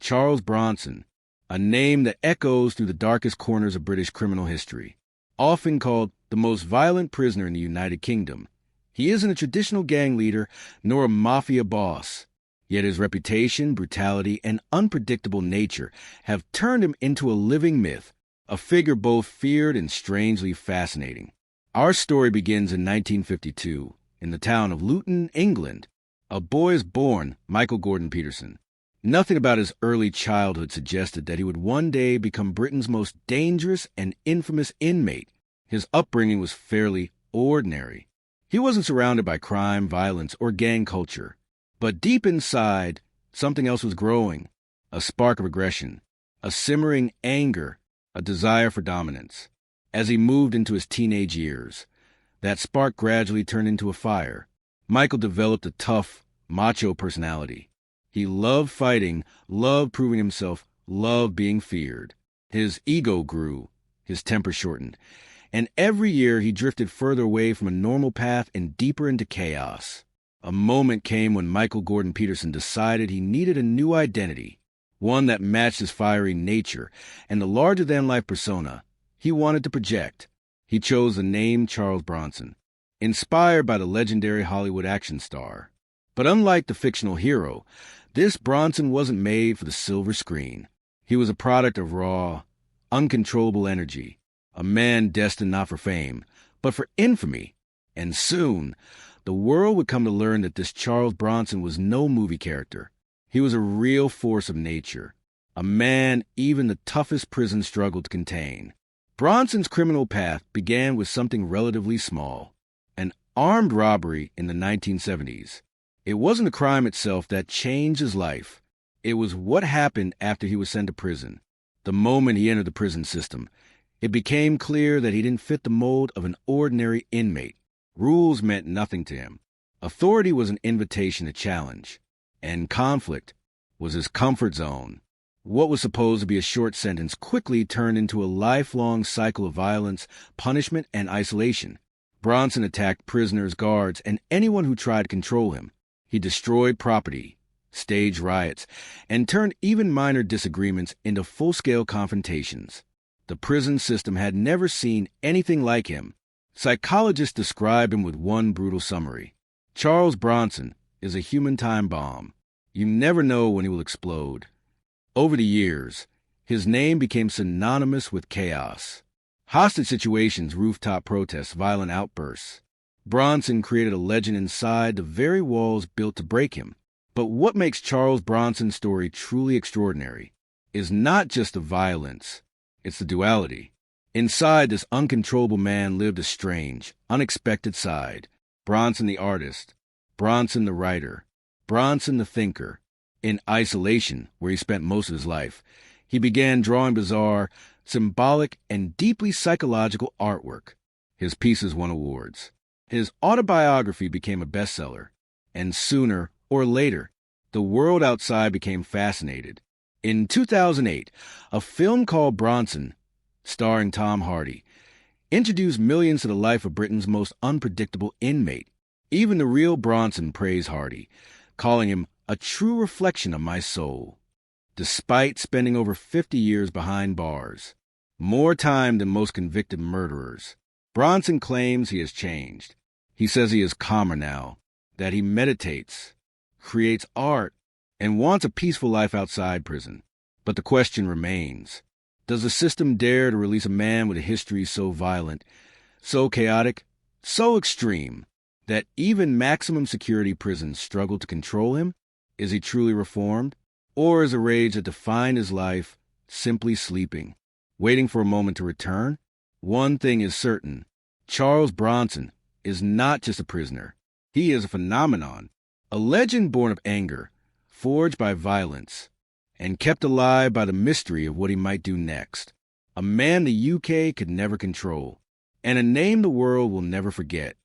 Charles Bronson, a name that echoes through the darkest corners of British criminal history. Often called the most violent prisoner in the United Kingdom, he isn't a traditional gang leader nor a mafia boss. Yet his reputation, brutality, and unpredictable nature have turned him into a living myth, a figure both feared and strangely fascinating. Our story begins in 1952, in the town of Luton, England. A boy is born, Michael Gordon Peterson. Nothing about his early childhood suggested that he would one day become Britain's most dangerous and infamous inmate. His upbringing was fairly ordinary. He wasn't surrounded by crime, violence, or gang culture. But deep inside, something else was growing. A spark of aggression, a simmering anger, a desire for dominance. As he moved into his teenage years, that spark gradually turned into a fire. Michael developed a tough, macho personality. He loved fighting, loved proving himself, loved being feared. His ego grew, his temper shortened, and every year he drifted further away from a normal path and deeper into chaos. A moment came when Michael Gordon Peterson decided he needed a new identity, one that matched his fiery nature and the larger-than-life persona he wanted to project. He chose the name Charles Bronson, inspired by the legendary Hollywood action star. But unlike the fictional hero, this Bronson wasn't made for the silver screen. He was a product of raw, uncontrollable energy, a man destined not for fame, but for infamy. And soon, the world would come to learn that this Charles Bronson was no movie character. He was a real force of nature, a man even the toughest prison struggled to contain. Bronson's criminal path began with something relatively small, an armed robbery in the 1970s. It wasn't the crime itself that changed his life. It was what happened after he was sent to prison. The moment he entered the prison system, it became clear that he didn't fit the mold of an ordinary inmate. Rules meant nothing to him. Authority was an invitation to challenge, and conflict was his comfort zone. What was supposed to be a short sentence quickly turned into a lifelong cycle of violence, punishment, and isolation. Bronson attacked prisoners, guards, and anyone who tried to control him. He destroyed property, staged riots, and turned even minor disagreements into full-scale confrontations. The prison system had never seen anything like him. Psychologists describe him with one brutal summary. Charles Bronson is a human time bomb. You never know when he will explode. Over the years, his name became synonymous with chaos. Hostage situations, rooftop protests, violent outbursts. Bronson created a legend inside the very walls built to break him. But what makes Charles Bronson's story truly extraordinary is not just the violence, it's the duality. Inside this uncontrollable man lived a strange, unexpected side. Bronson the artist, Bronson the writer, Bronson the thinker. In isolation, where he spent most of his life, he began drawing bizarre, symbolic, and deeply psychological artwork. His pieces won awards. His autobiography became a bestseller, and sooner or later, the world outside became fascinated. In 2008, a film called Bronson, starring Tom Hardy, introduced millions to the life of Britain's most unpredictable inmate. Even the real Bronson praised Hardy, calling him a true reflection of my soul. Despite spending over 50 years behind bars, more time than most convicted murderers, Bronson claims he has changed. He says he is calmer now, that he meditates, creates art, and wants a peaceful life outside prison. But the question remains, does the system dare to release a man with a history so violent, so chaotic, so extreme, that even maximum security prisons struggle to control him? Is he truly reformed? Or is a rage that defined his life simply sleeping, waiting for a moment to return? One thing is certain, Charles Bronson is not just a prisoner. He is a phenomenon, a legend born of anger, forged by violence, and kept alive by the mystery of what he might do next. A man the UK could never control, and a name the world will never forget.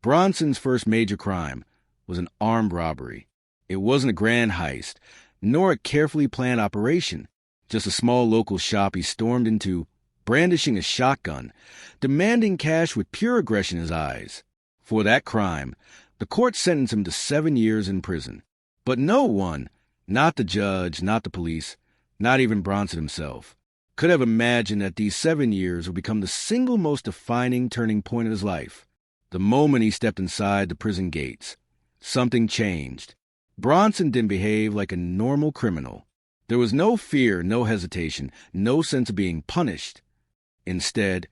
Bronson's first major crime was an armed robbery. It wasn't a grand heist, nor a carefully planned operation. Just a small local shop he stormed into, brandishing a shotgun, demanding cash with pure aggression in his eyes. For that crime, the court sentenced him to 7 years in prison. But no one, Not the judge, not the police, not even Bronson himself could have imagined that these 7 years would become the single most defining turning point of his life. The moment he stepped inside the prison gates, something changed. Bronson didn't behave like a normal criminal. There was no fear, no hesitation, no sense of being punished. Instead,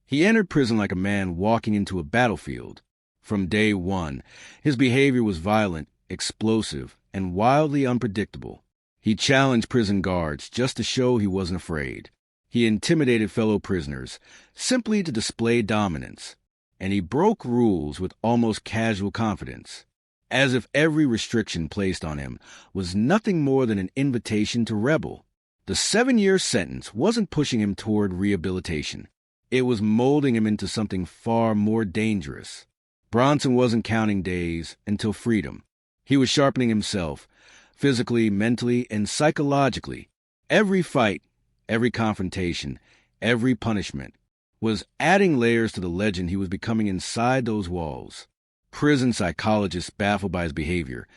he entered prison like a man walking into a battlefield. From day one, his behavior was violent, explosive, and wildly unpredictable. He challenged prison guards just to show he wasn't afraid. He intimidated fellow prisoners simply to display dominance. And he broke rules with almost casual confidence, as if every restriction placed on him was nothing more than an invitation to rebel. The 7-year sentence wasn't pushing him toward rehabilitation. It was molding him into something far more dangerous. Bronson wasn't counting days until freedom. He was sharpening himself, physically, mentally, and psychologically. Every fight, every confrontation, every punishment was adding layers to the legend he was becoming inside those walls. Prison psychologists, baffled by his behavior,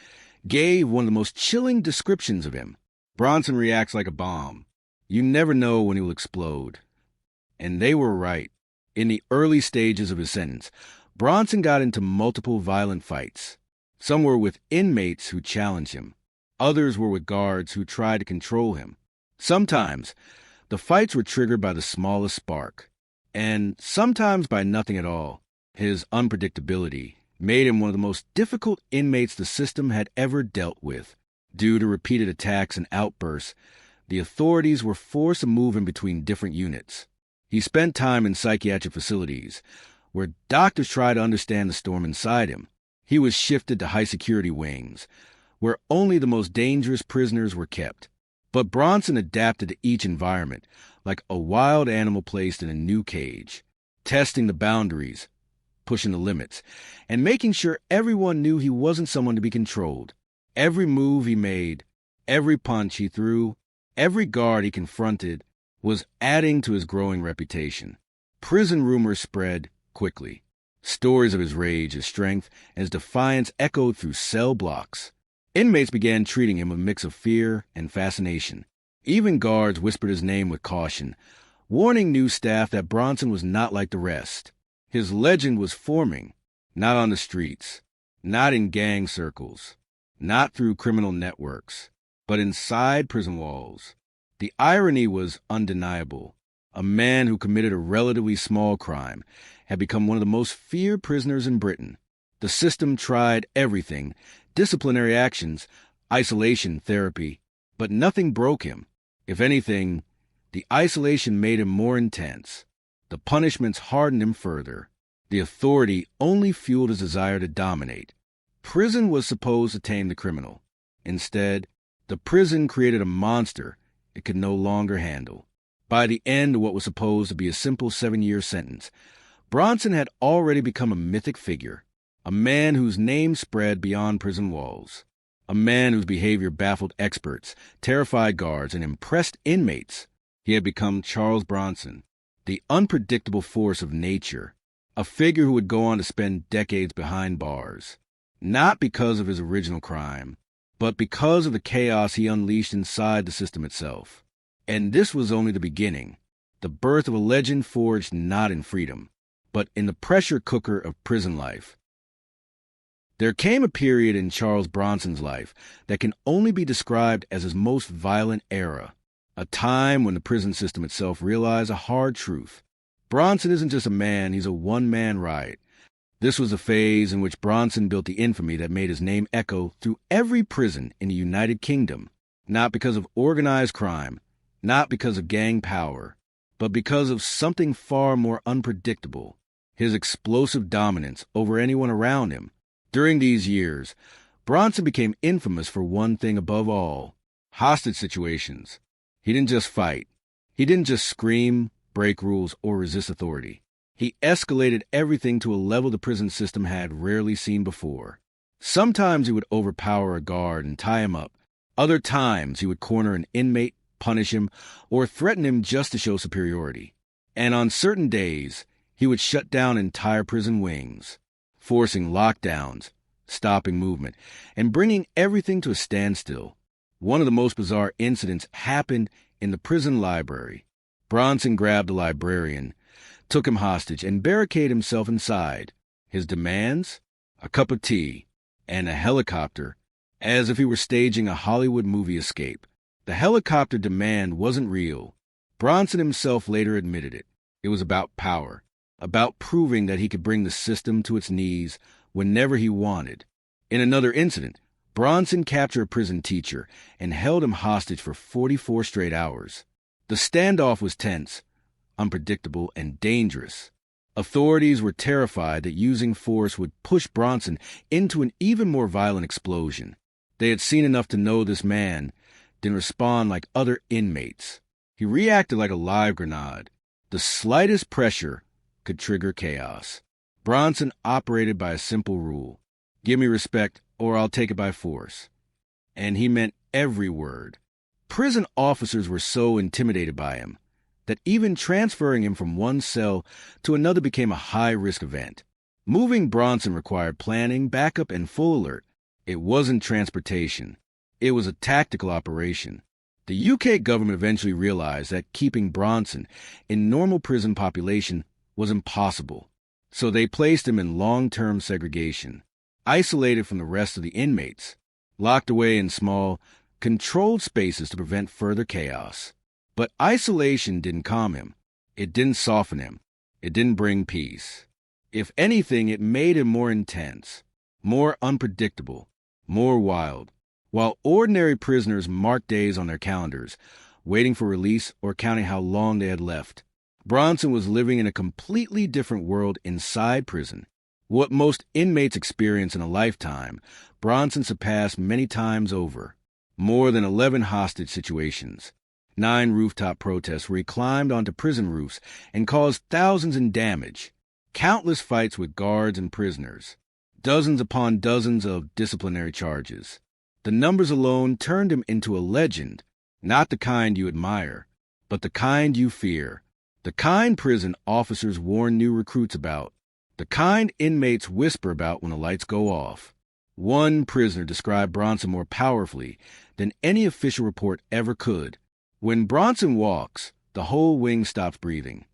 gave one of the most chilling descriptions of him. Bronson reacts like a bomb. You never know when he will explode. And they were right. In the early stages of his sentence, Bronson got into multiple violent fights. Some were with inmates who challenged him. Others were with guards who tried to control him. Sometimes, the fights were triggered by the smallest spark, and sometimes by nothing at all. His unpredictability made him one of the most difficult inmates the system had ever dealt with. Due to repeated attacks and outbursts, the authorities were forced to move him between different units. He spent time in psychiatric facilities, where doctors tried to understand the storm inside him. He was shifted to high-security wings, where only the most dangerous prisoners were kept. But Bronson adapted to each environment, like a wild animal placed in a new cage, testing the boundaries, pushing the limits, and making sure everyone knew he wasn't someone to be controlled. Every move he made, every punch he threw, every guard he confronted was adding to his growing reputation. Prison rumors spread quickly. Stories of his rage, his strength, and his defiance echoed through cell blocks. Inmates began treating him with a mix of fear and fascination. Even guards whispered his name with caution, warning new staff that Bronson was not like the rest. His legend was forming, not on the streets, not in gang circles, not through criminal networks, but inside prison walls. The irony was undeniable. A man who committed a relatively small crime had become one of the most feared prisoners in Britain. The system tried everything: disciplinary actions, isolation, therapy, but nothing broke him. If anything, the isolation made him more intense. The punishments hardened him further. The authority only fueled his desire to dominate. Prison was supposed to tame the criminal. Instead, the prison created a monster it could no longer handle. By the end of what was supposed to be a simple 7-year sentence, Bronson had already become a mythic figure, a man whose name spread beyond prison walls, a man whose behavior baffled experts, terrified guards, and impressed inmates. He had become Charles Bronson, the unpredictable force of nature, a figure who would go on to spend decades behind bars, not because of his original crime, but because of the chaos he unleashed inside the system itself. And this was only the beginning, the birth of a legend forged not in freedom, but in the pressure cooker of prison life. There came a period in Charles Bronson's life that can only be described as his most violent era, a time when the prison system itself realized a hard truth. Bronson isn't just a man, he's a one-man riot. This was a phase in which Bronson built the infamy that made his name echo through every prison in the United Kingdom, not because of organized crime, not because of gang power, but because of something far more unpredictable: his explosive dominance over anyone around him. During these years, Bronson became infamous for one thing above all: hostage situations. He didn't just fight. He didn't just scream, break rules, or resist authority. He escalated everything to a level the prison system had rarely seen before. Sometimes he would overpower a guard and tie him up. Other times he would corner an inmate, punish him, or threaten him just to show superiority. And on certain days, he would shut down entire prison wings, forcing lockdowns, stopping movement, and bringing everything to a standstill. One of the most bizarre incidents happened in the prison library. Bronson grabbed a librarian, took him hostage, and barricaded himself inside. His demands? A cup of tea and a helicopter, as if he were staging a Hollywood movie escape. The helicopter demand wasn't real. Bronson himself later admitted it. It was about power, about proving that he could bring the system to its knees whenever he wanted. In another incident, Bronson captured a prison teacher and held him hostage for 44 straight hours. The standoff was tense, unpredictable, and dangerous. Authorities were terrified that using force would push Bronson into an even more violent explosion. They had seen enough to know this man didn't respond like other inmates. He reacted like a live grenade. The slightest pressure could trigger chaos. Bronson operated by a simple rule: give me respect or I'll take it by force. And he meant every word. Prison officers were so intimidated by him that even transferring him from one cell to another became a high-risk event. Moving Bronson required planning, backup, and full alert. It wasn't transportation. It was a tactical operation. The UK government eventually realized that keeping Bronson in normal prison population was impossible, so they placed him in long-term segregation, isolated from the rest of the inmates, locked away in small, controlled spaces to prevent further chaos. But isolation didn't calm him. It didn't soften him. It didn't bring peace. If anything, it made him more intense, more unpredictable, more wild. While ordinary prisoners marked days on their calendars, waiting for release or counting how long they had left, Bronson was living in a completely different world inside prison. What most inmates experience in a lifetime, Bronson surpassed many times over. More than 11 hostage situations, 9 rooftop protests where he climbed onto prison roofs and caused thousands in damage, countless fights with guards and prisoners, dozens upon dozens of disciplinary charges. The numbers alone turned him into a legend, not the kind you admire, but the kind you fear, the kind prison officers warn new recruits about, the kind inmates whisper about when the lights go off. One prisoner described Bronson more powerfully than any official report ever could. When Bronson walks, the whole wing stops breathing.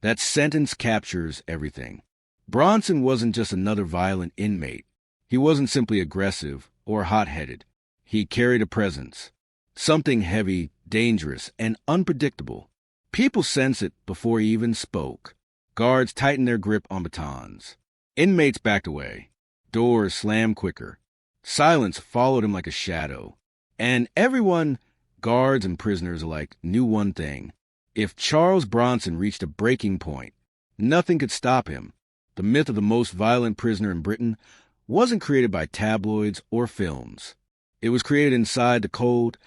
That sentence captures everything. Bronson wasn't just another violent inmate. He wasn't simply aggressive or hot-headed. He carried a presence, something heavy, dangerous, and unpredictable. People sensed it before he even spoke. Guards tightened their grip on batons. Inmates backed away. Doors slammed quicker. Silence followed him like a shadow. And everyone, guards and prisoners alike, knew one thing. If Charles Bronson reached a breaking point, nothing could stop him. The myth of the most violent prisoner in Britain wasn't created by tabloids or films. It was created inside the cold,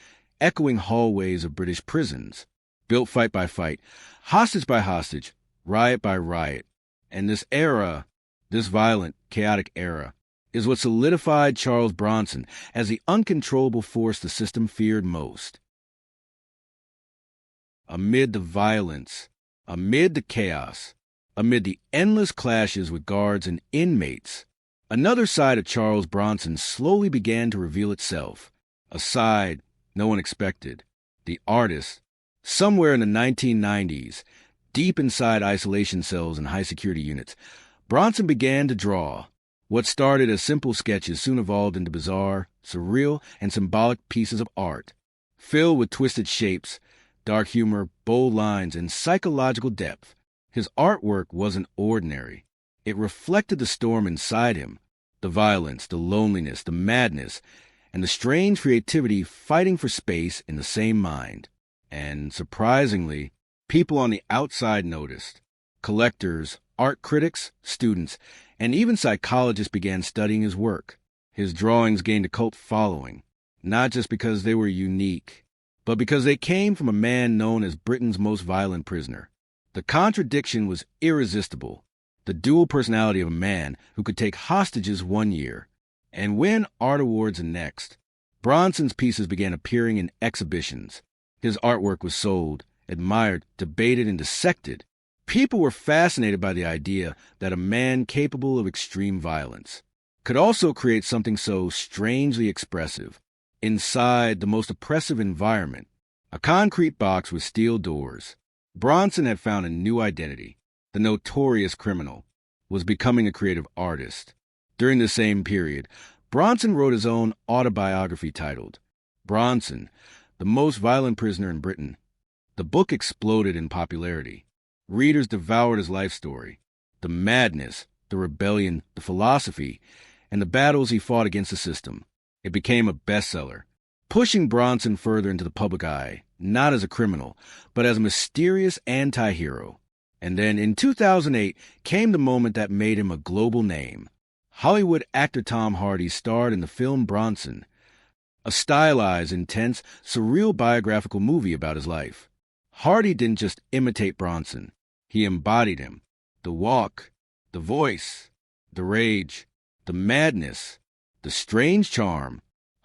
echoing hallways of British prisons, built fight by fight, hostage by hostage, riot by riot. And this era, this violent, chaotic era, is what solidified Charles Bronson as the uncontrollable force the system feared most. Amid the violence, amid the chaos, amid the endless clashes with guards and inmates, another side of Charles Bronson slowly began to reveal itself, a side no one expected. The artist, somewhere in the 1990s, deep inside isolation cells and high-security units, Bronson began to draw. What started as simple sketches soon evolved into bizarre, surreal, and symbolic pieces of art, filled with twisted shapes, dark humor, bold lines, and psychological depth. His artwork wasn't ordinary. It reflected the storm inside him, the violence, the loneliness, the madness, and the strange creativity fighting for space in the same mind. And surprisingly, people on the outside noticed. Collectors, art critics, students, and even psychologists began studying his work. His drawings gained a cult following, not just because they were unique, but because they came from a man known as Britain's most violent prisoner. The contradiction was irresistible. The dual personality of a man who could take hostages one year and win art awards the next. Bronson's pieces began appearing in exhibitions. His artwork was sold, admired, debated, and dissected. People were fascinated by the idea that a man capable of extreme violence could also create something so strangely expressive. Inside the most oppressive environment, a concrete box with steel doors, Bronson had found a new identity. The notorious criminal was becoming a creative artist. During the same period, Bronson wrote his own autobiography titled Bronson, the Most Violent Prisoner in Britain. The book exploded in popularity. Readers devoured his life story, the madness, the rebellion, the philosophy, and the battles he fought against the system. It became a bestseller, pushing Bronson further into the public eye, not as a criminal, but as a mysterious anti-hero. And then in 2008 came the moment that made him a global name. Hollywood actor Tom Hardy starred in the film Bronson, a stylized, intense, surreal biographical movie about his life. Hardy didn't just imitate Bronson. He embodied him. The walk, the voice, the rage, the madness, the strange charm.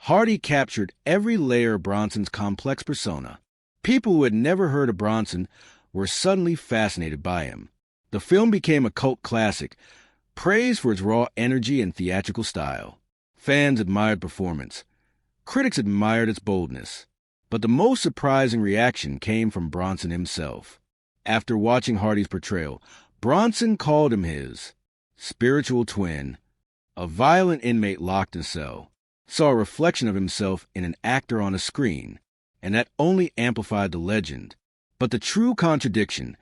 Hardy captured every layer of Bronson's complex persona. People who had never heard of Bronson were suddenly fascinated by him. The film became a cult classic, praised for its raw energy and theatrical style. Fans admired performance. Critics admired its boldness. But the most surprising reaction came from Bronson himself. After watching Hardy's portrayal, Bronson called him his spiritual twin. A violent inmate locked in a cell saw a reflection of himself in an actor on a screen, and that only amplified the legend. But the true contradiction,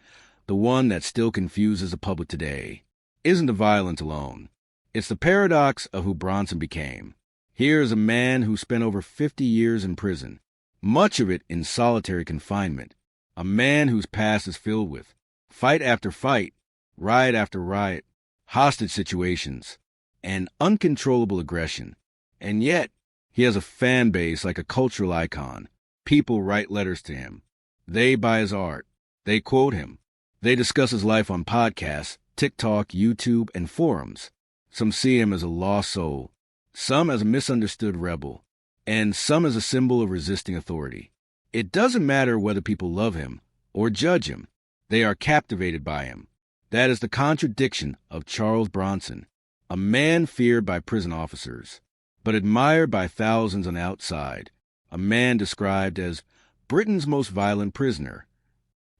the one that still confuses the public today, isn't the violence alone. It's the paradox of who Bronson became. Here is a man who spent over 50 years in prison, much of it in solitary confinement. A man whose past is filled with fight after fight, riot after riot, hostage situations, and uncontrollable aggression. And yet, he has a fan base like a cultural icon. People write letters to him. They buy his art. They quote him. They discuss his life on podcasts, TikTok, YouTube, and forums. Some see him as a lost soul, some as a misunderstood rebel, and some as a symbol of resisting authority. It doesn't matter whether people love him or judge him. They are captivated by him. That is the contradiction of Charles Bronson, a man feared by prison officers, but admired by thousands on the outside, a man described as Britain's most violent prisoner,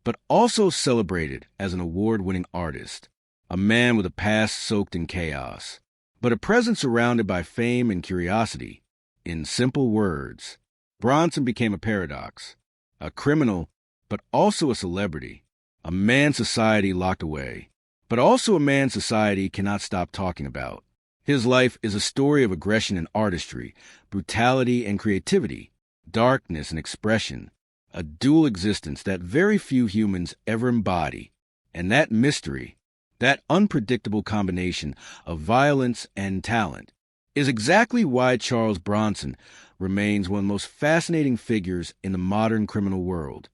but also celebrated as an award-winning artist, a man with a past soaked in chaos, but a present surrounded by fame and curiosity. In simple words, Bronson became a paradox, a criminal, but also a celebrity, a man society locked away, but also a man society cannot stop talking about. His life is a story of aggression and artistry, brutality and creativity, darkness and expression, a dual existence that very few humans ever embody. And that mystery, that unpredictable combination of violence and talent, is exactly why Charles Bronson remains one of the most fascinating figures in the modern criminal world.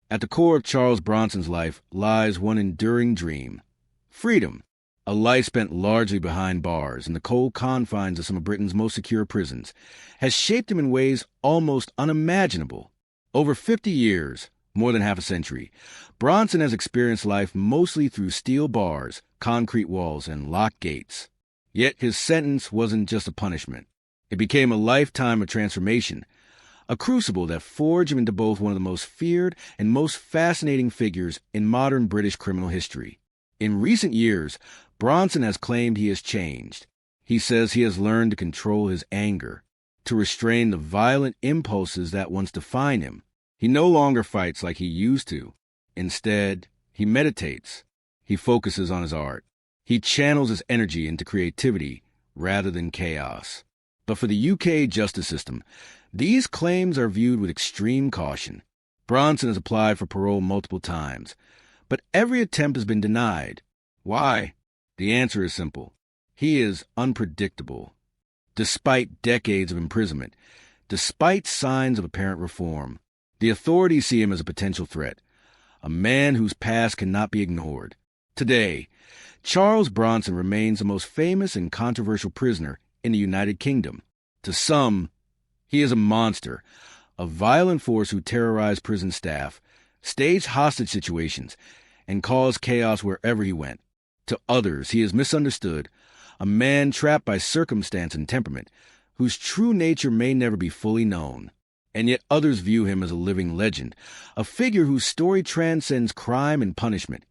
At the core of Charles Bronson's life lies one enduring dream: freedom. A life spent largely behind bars in the cold confines of some of Britain's most secure prisons has shaped him in ways almost unimaginable. Over 50 years, more than half a century, Bronson has experienced life mostly through steel bars, concrete walls, and locked gates. Yet his sentence wasn't just a punishment. It became a lifetime of transformation, a crucible that forged him into both one of the most feared and most fascinating figures in modern British criminal history. In recent years, Bronson has claimed he has changed. He says he has learned to control his anger, to restrain the violent impulses that once defined him. He no longer fights like he used to. Instead, he meditates. He focuses on his art. He channels his energy into creativity rather than chaos. But for the UK justice system, these claims are viewed with extreme caution. Bronson has applied for parole multiple times, but every attempt has been denied. Why? The answer is simple. He is unpredictable. Despite decades of imprisonment, despite signs of apparent reform, the authorities see him as a potential threat, a man whose past cannot be ignored. Today, Charles Bronson remains the most famous and controversial prisoner in the United Kingdom. To some, he is a monster, a violent force who terrorized prison staff, staged hostage situations, and caused chaos wherever he went. To others, he is misunderstood, a man trapped by circumstance and temperament, whose true nature may never be fully known. And yet others view him as a living legend, a figure whose story transcends crime and punishment,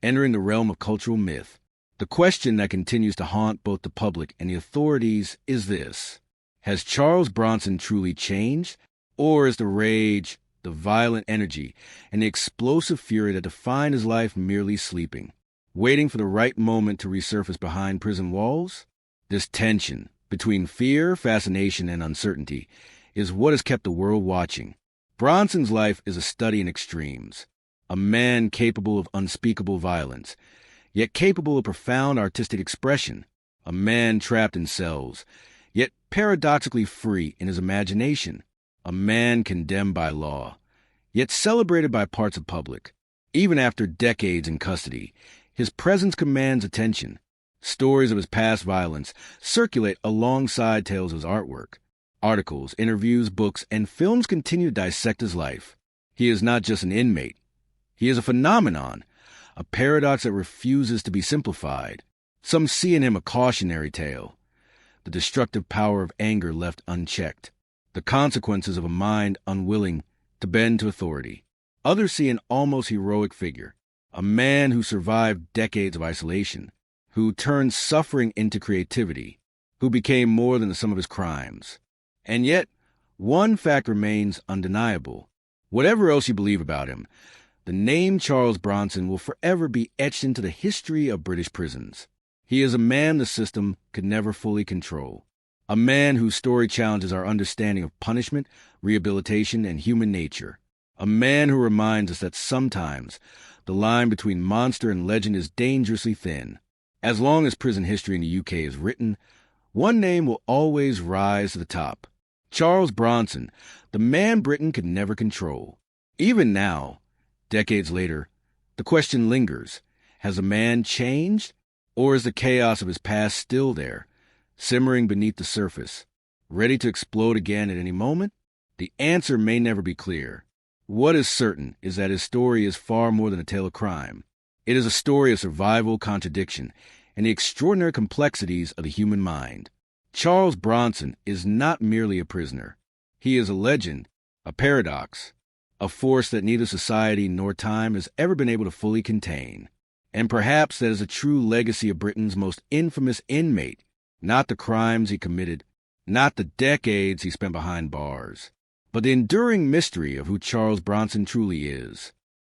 entering the realm of cultural myth. The question that continues to haunt both the public and the authorities is this: has Charles Bronson truly changed, or is the rage, the violent energy, and the explosive fury that defined his life merely sleeping, waiting for the right moment to resurface behind prison walls? This tension between fear, fascination, and uncertainty is what has kept the world watching. Bronson's life is a study in extremes, a man capable of unspeakable violence, yet capable of profound artistic expression, a man trapped in cells, yet paradoxically free in his imagination, a man condemned by law, yet celebrated by parts of public. Even after decades in custody, his presence commands attention. Stories of his past violence circulate alongside tales of his artwork. Articles, interviews, books, and films continue to dissect his life. He is not just an inmate. He is a phenomenon, a paradox that refuses to be simplified. Some see in him a cautionary tale, the destructive power of anger left unchecked, the consequences of a mind unwilling to bend to authority. Others see an almost heroic figure, a man who survived decades of isolation, who turned suffering into creativity, who became more than the sum of his crimes. And yet, one fact remains undeniable. Whatever else you believe about him, the name Charles Bronson will forever be etched into the history of British prisons. He is a man the system could never fully control, a man whose story challenges our understanding of punishment, rehabilitation, and human nature, a man who reminds us that sometimes the line between monster and legend is dangerously thin. As long as prison history in the UK is written, one name will always rise to the top: Charles Bronson, the man Britain could never control. Even now, decades later, the question lingers: has the man changed, or is the chaos of his past still there, simmering beneath the surface, ready to explode again at any moment? The answer may never be clear. What is certain is that his story is far more than a tale of crime. It is a story of survival, contradiction, and the extraordinary complexities of the human mind. Charles Bronson is not merely a prisoner. He is a legend, a paradox, a force that neither society nor time has ever been able to fully contain. And perhaps that is a true legacy of Britain's most infamous inmate, not the crimes he committed, not the decades he spent behind bars, but the enduring mystery of who Charles Bronson truly is.